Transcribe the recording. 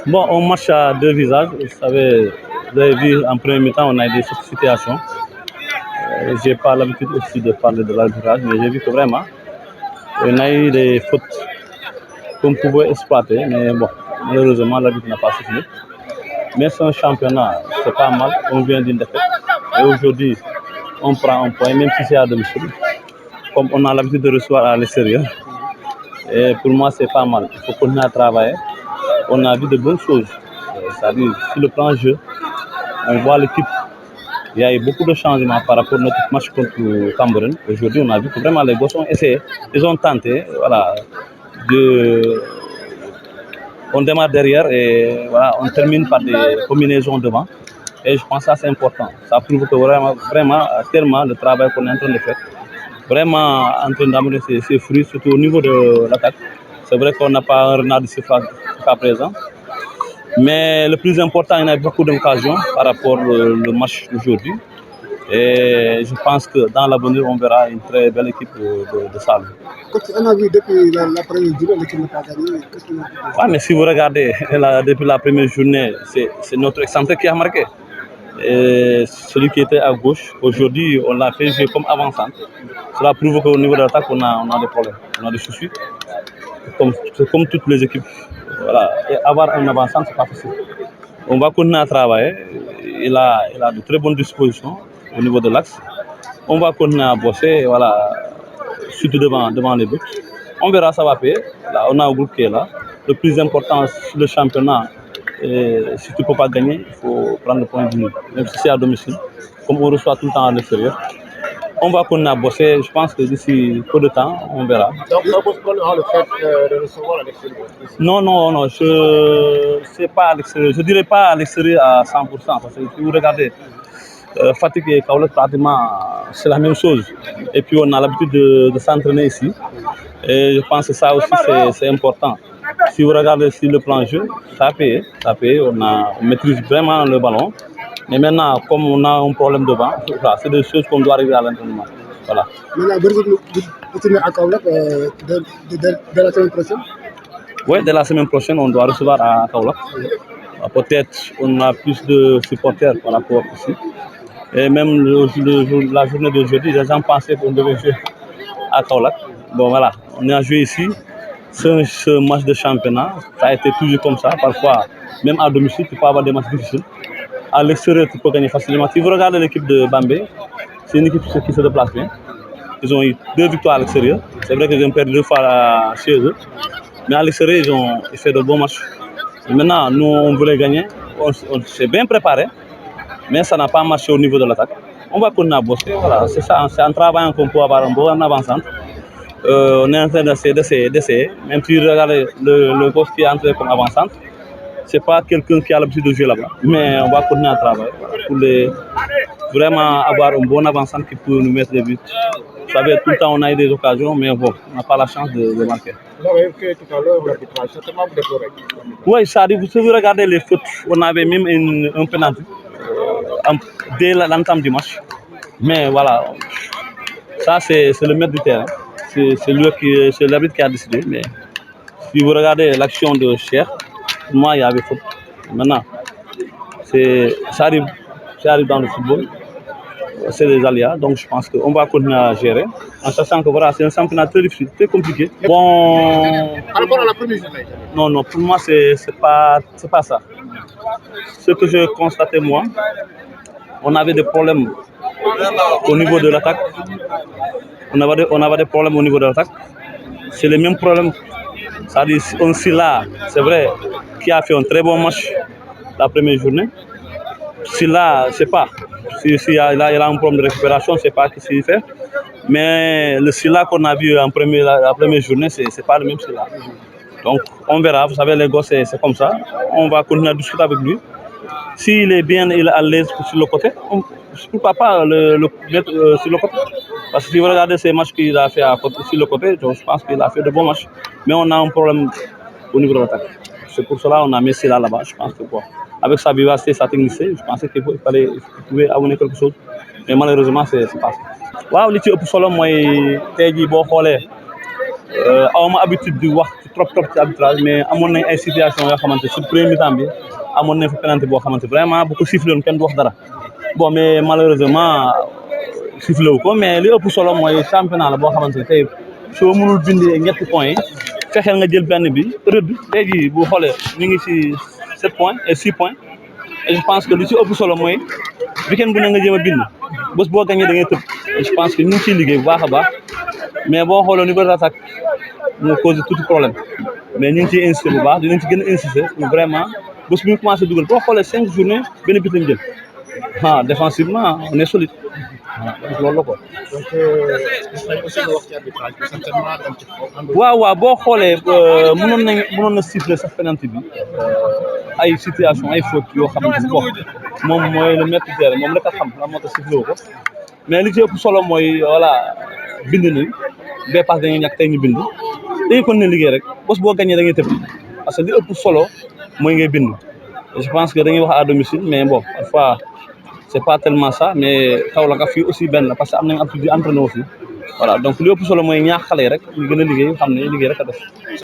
Bon, on marche à deux visages. Vous avez vu en premier mi-temps, on a eu des situations. J'ai pas l'habitude aussi de parler de l'arbitrage, mais j'ai vu que vraiment, on a eu des fautes qu'on pouvait exploiter, mais bon, malheureusement, l'arbitre n'a pas soufflé. Mais c'est un championnat, c'est pas mal, on vient d'une défaite. Et aujourd'hui, on prend un point, même si c'est à domicile, comme on a l'habitude de recevoir à l'extérieur. Et pour moi, c'est pas mal. Il faut continuer à travailler. On a vu de bonnes choses. C'est-à-dire, sur le plan jeu, on voit l'équipe. Il y a eu beaucoup de changements par rapport à notre match contre Cameroun. Aujourd'hui, on a vu que vraiment les gosses ont essayé. Ils ont tenté. Voilà, on démarre derrière et voilà, on termine par des combinaisons devant. Et je pense que ça c'est important. Ça prouve que vraiment, tellement le travail qu'on est en train de faire, vraiment en train d'amener ses fruits, surtout au niveau de l'attaque. C'est vrai qu'on n'a pas un renard de surface jusqu'à présent. Mais le plus important, il y a beaucoup d'occasions par rapport au match d'aujourd'hui. Et je pense que dans l'avenir, on verra une très belle équipe de Salou. On a vu depuis la première journée, l'équipe n'a pas gagné. Ouais, mais si vous regardez, depuis la première journée, c'est notre excentré qui a marqué. Et celui qui était à gauche, aujourd'hui, on l'a fait jouer comme avant-centre. Cela prouve qu'au niveau de l'attaque, on a des problèmes, on a des soucis. C'est comme toutes les équipes. Voilà. Et avoir un avant-centre, c'est pas facile. On va continuer à travailler. Il a de très bonnes dispositions au niveau de l'axe. On va continuer à bosser, voilà, surtout devant les buts. On verra, ça va payer. Là, on a un groupe qui est là. Le plus important, c'est le championnat. Et si tu ne peux pas gagner, il faut prendre le point de nul. Même si c'est à domicile, comme on reçoit tout le temps à l'extérieur. On va continuer à bosser. Je pense que d'ici peu de temps, on verra. Donc, ça pose problème le fait de recevoir à l'extérieur? Non, c'est pas à l'extérieur. Je dirais pas à l'extérieur à 100%. Parce que si vous regardez, Fatigue et Kaolak, pratiquement, c'est la même chose. Et puis, on a l'habitude de s'entraîner ici. Et je pense que ça aussi, c'est important. Si vous regardez sur le plan jeu, ça paye. On maîtrise vraiment le ballon. Mais maintenant, comme on a un problème devant, c'est des choses qu'on doit arriver à l'entraînement. Voilà. Maintenant, vous tournez à Kaolak dès la semaine prochaine? Oui, dès la semaine prochaine, on doit recevoir à Kaolak. Peut-être on a plus de supporters par rapport ici. Et même la journée d'aujourd'hui, les gens pensaient qu'on devait jouer à Kaolak. Bon voilà, on a joué ici. Ce match de championnat, ça a été toujours comme ça. Parfois, même à domicile, tu peux avoir des matchs difficiles. À l'extérieur, tu peux gagner facilement. Si vous regardez l'équipe de Bambé, c'est une équipe qui se déplace bien. Ils ont eu 2 victoires à l'extérieur. C'est vrai qu'ils ont perdu 2 fois chez eux. Mais à l'extérieur, ils ont fait de bons matchs. Et maintenant, nous, on voulait gagner. On s'est bien préparé. Mais ça n'a pas marché au niveau de l'attaque. On va continuer à bosser. Voilà, c'est ça. C'est en travaillant qu'on peut avoir un bon avant-centre. On est en train d'essayer. Même si vous regardez le poste qui est entré comme avant-centre, ce n'est pas quelqu'un qui a l'habitude de jouer là-bas. Mais on va continuer à travailler pour vraiment avoir un bon avant-centre qui peut nous mettre des buts. Vous savez, tout le temps, on a eu des occasions, mais bon, on n'a pas la chance de marquer. Vous avez évoqué tout à l'heure l'arbitrage. Certainement, vous déplorez. Oui, ça arrive. Si vous regardez les fautes, on avait même un penalty dès l'entame du match. Mais voilà, ça, c'est le maître du terrain. C'est l'arbitre qui a décidé. Mais si vous regardez l'action de Cher, pour moi, il y avait faute. Maintenant, ça arrive dans le football. C'est des aléas, donc je pense qu'on va continuer à gérer, en sachant que voilà, c'est un championnat très difficile, très compliqué. Bon, Par rapport à la première journée? Non, pour moi, c'est pas ça. Ce que je constatais, moi, on avait des problèmes au niveau de l'attaque. On avait des problèmes au niveau de l'attaque. C'est les mêmes problèmes. C'est-à-dire, on Silla, c'est vrai, qui a fait un très bon match la première journée. Silla, je ne sais pas. S'il y a un problème de récupération, je ne sais pas ce qu'il fait. Mais le Silla qu'on a vu la première journée, ce n'est pas le même Silla. Donc, on verra. Vous savez, les gosses, c'est comme ça. On va continuer à discuter avec lui. S'il est bien, il est à l'aise sur le côté, pourquoi pas le mettre sur le côté. Parce que si vous regardez ces matchs qu'il a fait sur le côté, je pense qu'il a fait de bons matchs. Mais on a un problème au niveau de l'attaque. C'est pour cela qu'on a mis Silla là-bas. Je pense que quoi. Avec sa vivacité, sa technicité, je pensais qu'il pouvait amener quelque chose. Mais malheureusement, c'est pas ça. Waaw, li ci ëpp solo mooy tey jii boo xoolee awma habitude di wax ci trop ci arbitrage mais amoon nañ ay situation yoo xamante sur premier mi-temps bi amoon nañ fa penalty boo xamante vraiment bu ko sifflé woon kenn du wax dara bon mais malheureusement sifflé wu ko mais li ëpp solo mooy championnat la boo xamante ne tey soo mënul bindee ñetti points yi fexeel nga jël benn bi rëdd tey jii bu xoolee ñu ngi ci 7 points et 6 points et je pense que li ci ëpp solo mooy weekend bu ne nga jéem a bind bés boo gagné da ngay tëb et je pense que ñu ngi ciy liggéey bu baax a baax mais boo xoolee niveau d'attaque moo cause tout problème mais ñu ngi ciy insister bu baax dinañ ci gën a insister pour vraiment bés bu ñu commencé dugal boo xoolee 5 journées benn bit lañ jël ah défensivement on est solide loolu la quoi. donc aussi nga wax ci arbitrage bi certainement dañ ci xaw waaw boo xoolee mënoon na siffler sax penalty bi ay situation ay faute yoo xamante ni bon moom mooy le maître terrain moom rek a xam la moo tax sifflé wu ko mais li ci ëpp solo mooy voilà bind nañ bee pass dañuy ñàkk tey ñu bind dañuy kon ne liggéey rek bés boo gagné da ngay tëb parce que li ëpp solo mooy ngay bind je pense que dañuy wax à domicile mais bon parfois c'est pas tellement ça mais Kaolack fii aussi benn la parce que am nañ habitude di entraîner aussi voilà donc li ëpp solo mooy ñaax xale yi rek ñu gën a liggéey xam ne liggéey rek a def